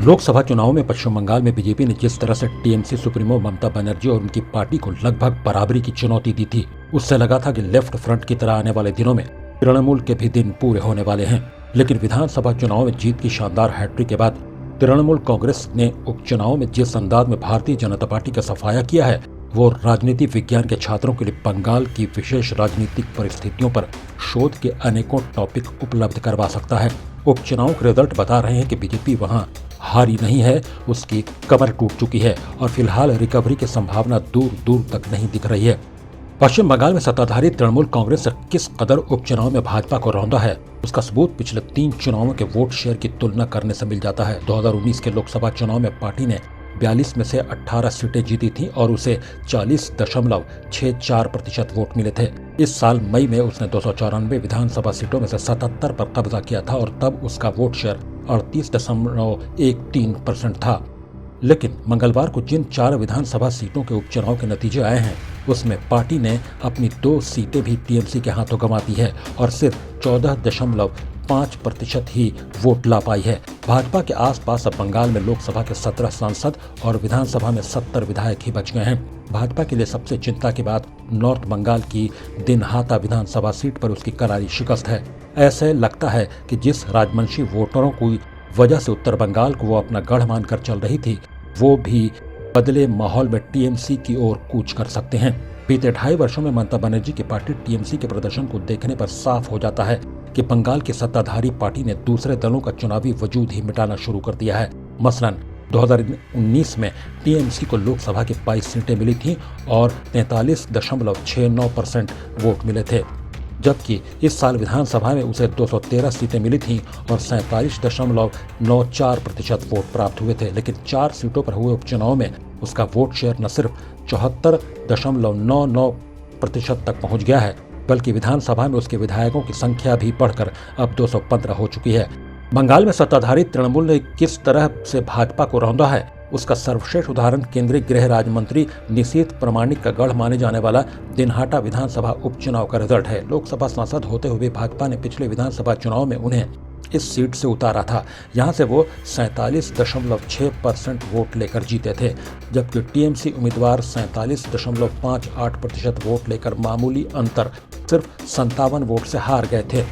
लोकसभा चुनाव में पश्चिम बंगाल में बीजेपी ने जिस तरह से टीएमसी सुप्रीमो ममता बनर्जी और उनकी पार्टी को लगभग बराबरी की चुनौती दी थी, उससे लगा था कि लेफ्ट फ्रंट की तरह आने वाले दिनों में तृणमूल के भी दिन पूरे होने वाले हैं। लेकिन विधानसभा चुनाव में जीत की शानदार हैट्रिक के बाद तृणमूल कांग्रेस ने उपचुनाव में जिस अंदाज में भारतीय जनता पार्टी का सफाया किया है, वो राजनीति विज्ञान के छात्रों के लिए बंगाल की विशेष राजनीतिक परिस्थितियों पर शोध के अनेकों टॉपिक उपलब्ध करवा सकता है। उपचुनाव के रिजल्ट बता रहे हैं कि बीजेपी वहां हारी नहीं है, उसकी कमर टूट चुकी है और फिलहाल रिकवरी की संभावना दूर दूर तक नहीं दिख रही है। पश्चिम बंगाल में सत्ताधारी तृणमूल कांग्रेस किस कदर उपचुनाव में भाजपा को रौंदा है, उसका सबूत पिछले 3 चुनावों के वोट शेयर की तुलना करने से मिल जाता है। 2019 के लोकसभा चुनाव में पार्टी ने 42 में से 18 सीटें जीती थी और उसे 40.64% वोट मिले थे। इस साल मई में उसने 294 विधानसभा सीटों में से 77 पर कब्जा किया था और तब उसका वोट शेयर 38.13% था। लेकिन मंगलवार को जिन 4 विधानसभा सीटों के उपचुनाव के नतीजे आए हैं, उसमें पार्टी ने अपनी 2 सीटें भी टीएमसी के हाथों गंवा दी है और सिर्फ 14.5% ही वोट ला पाई है। भाजपा के आसपास अब बंगाल में लोकसभा के 17 सांसद और विधानसभा में 70 विधायक ही बच गए हैं। भाजपा के लिए सबसे चिंता की बात नॉर्थ बंगाल की दिनहाटा विधानसभा सीट पर उसकी करारी शिकस्त है। ऐसे लगता है कि जिस राजवंशी वोटरों की वजह से उत्तर बंगाल को वो अपना गढ़ मानकर चल रही थी, वो भी बदले माहौल में टीएमसी की ओर कूच कर सकते हैं। बीते 2.5 वर्षों में ममता बनर्जी की पार्टी टीएमसी के प्रदर्शन को देखने पर साफ हो जाता है कि बंगाल की सत्ताधारी पार्टी ने दूसरे दलों का चुनावी वजूद ही मिटाना शुरू कर दिया है। मसलन 2019 में टीएमसी को लोकसभा की 22 सीटें मिली थीं और 43.69% वोट मिले थे, जबकि इस साल विधानसभा में उसे 213 सीटें मिली थीं और 47.94% वोट प्राप्त हुए थे। लेकिन 4 सीटों पर हुए उपचुनाव में उसका वोट शेयर न सिर्फ 74.99% तक पहुंच गया है, बल्कि विधानसभा में उसके विधायकों की संख्या भी बढ़कर अब 215 हो चुकी है। बंगाल में सत्ताधारी तृणमूल ने किस तरह से भाजपा को रौंदा है, उसका सर्वश्रेष्ठ उदाहरण केंद्रीय गृह राज्य मंत्री निशीथ प्रामाणिक का गढ़ माने जाने वाला दिनहाटा विधानसभा उपचुनाव का रिजल्ट है। लोकसभा सांसद होते हुए भाजपा ने पिछले विधानसभा चुनाव में उन्हें इस सीट से उतारा था। यहां से वो 47.6% वोट लेकर जीते थे, जबकि टीएमसी उम्मीदवार 47.58% वोट लेकर मामूली अंतर सिर्फ 57 वोट से हार गए थे।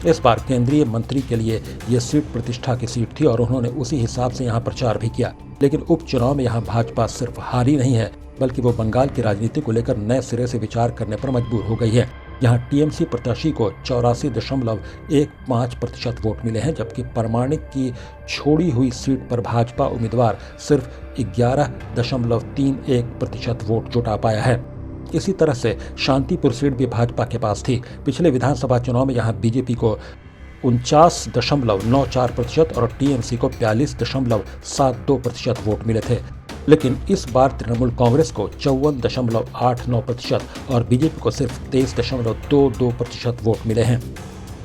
इस बार केंद्रीय मंत्री के लिए ये सीट प्रतिष्ठा की सीट थी और उन्होंने उसी हिसाब से यहाँ प्रचार भी किया। लेकिन उपचुनाव में यहाँ भाजपा सिर्फ हारी नहीं है, बल्कि वो बंगाल की राजनीति को लेकर नए सिरे से विचार करने पर मजबूर हो गई है। यहाँ टीएमसी प्रत्याशी को 84.15% वोट मिले हैं, जबकि प्रामाणिक की छोड़ी हुई सीट पर भाजपा उम्मीदवार सिर्फ 11.31% वोट जुटा पाया है। इसी तरह से शांतिपुर सीट भी भाजपा के पास थी। पिछले विधानसभा चुनाव में यहाँ बीजेपी को 49.94% और टीएमसी को 42.72% वोट मिले थे। लेकिन इस बार तृणमूल कांग्रेस को 54.89% और बीजेपी को सिर्फ 23.22% वोट मिले हैं।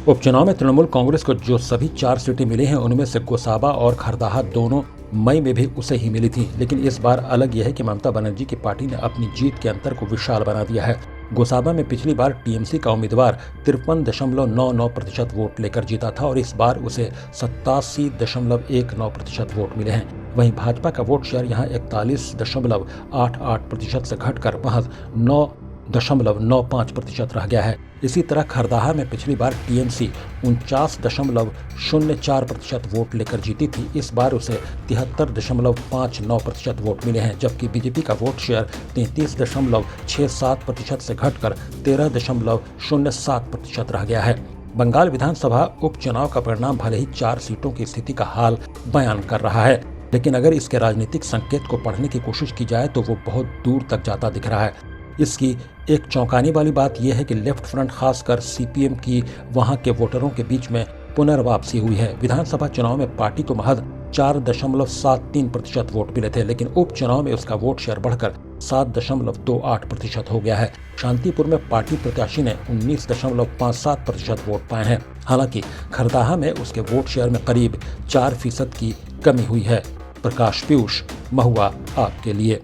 उपचुनाव में तृणमूल कांग्रेस को जो सभी 4 सीटें मिली हैं, उनमें से गोसाबा और खरदाहा दोनों मई में भी उसे ही मिली थी। लेकिन इस बार अलग यह है कि ममता बनर्जी की पार्टी ने अपनी जीत के अंतर को विशाल बना दिया है। गोसाबा में पिछली बार टीएमसी का उम्मीदवार 53.99% वोट लेकर जीता था और इस बार उसे 87.19% वोट मिले हैं। वहीं भाजपा का वोट शेयर यहाँ 41.88% से घटकर महज 9.95% रह गया है। इसी तरह खरदाहा में पिछली बार टीएमसी 49.04% वोट लेकर जीती थी। इस बार उसे 73.59% वोट मिले हैं, जबकि बीजेपी का वोट शेयर 33.67% से घटकर 13.07% रह गया है। बंगाल विधानसभा उपचुनाव का परिणाम भले ही 4 सीटों की स्थिति का हाल बयान कर रहा है, लेकिन अगर इसके राजनीतिक संकेत को पढ़ने की कोशिश की जाए तो वो बहुत दूर तक जाता दिख रहा है। इसकी एक चौंकाने वाली बात यह है कि लेफ्ट फ्रंट, खासकर सीपीएम की वहां के वोटरों के बीच में पुनर्वापसी हुई है। विधानसभा चुनाव में पार्टी को महज 4.73% वोट मिले थे, लेकिन उपचुनाव में उसका वोट शेयर बढ़कर 7.28% हो गया है। शांतिपुर में पार्टी प्रत्याशी ने 19.57% वोट पाए हैं। हालांकि खरदाहा में उसके वोट शेयर में करीब 4% की कमी हुई है। प्रकाश पीयूष, महुआ आपके लिए।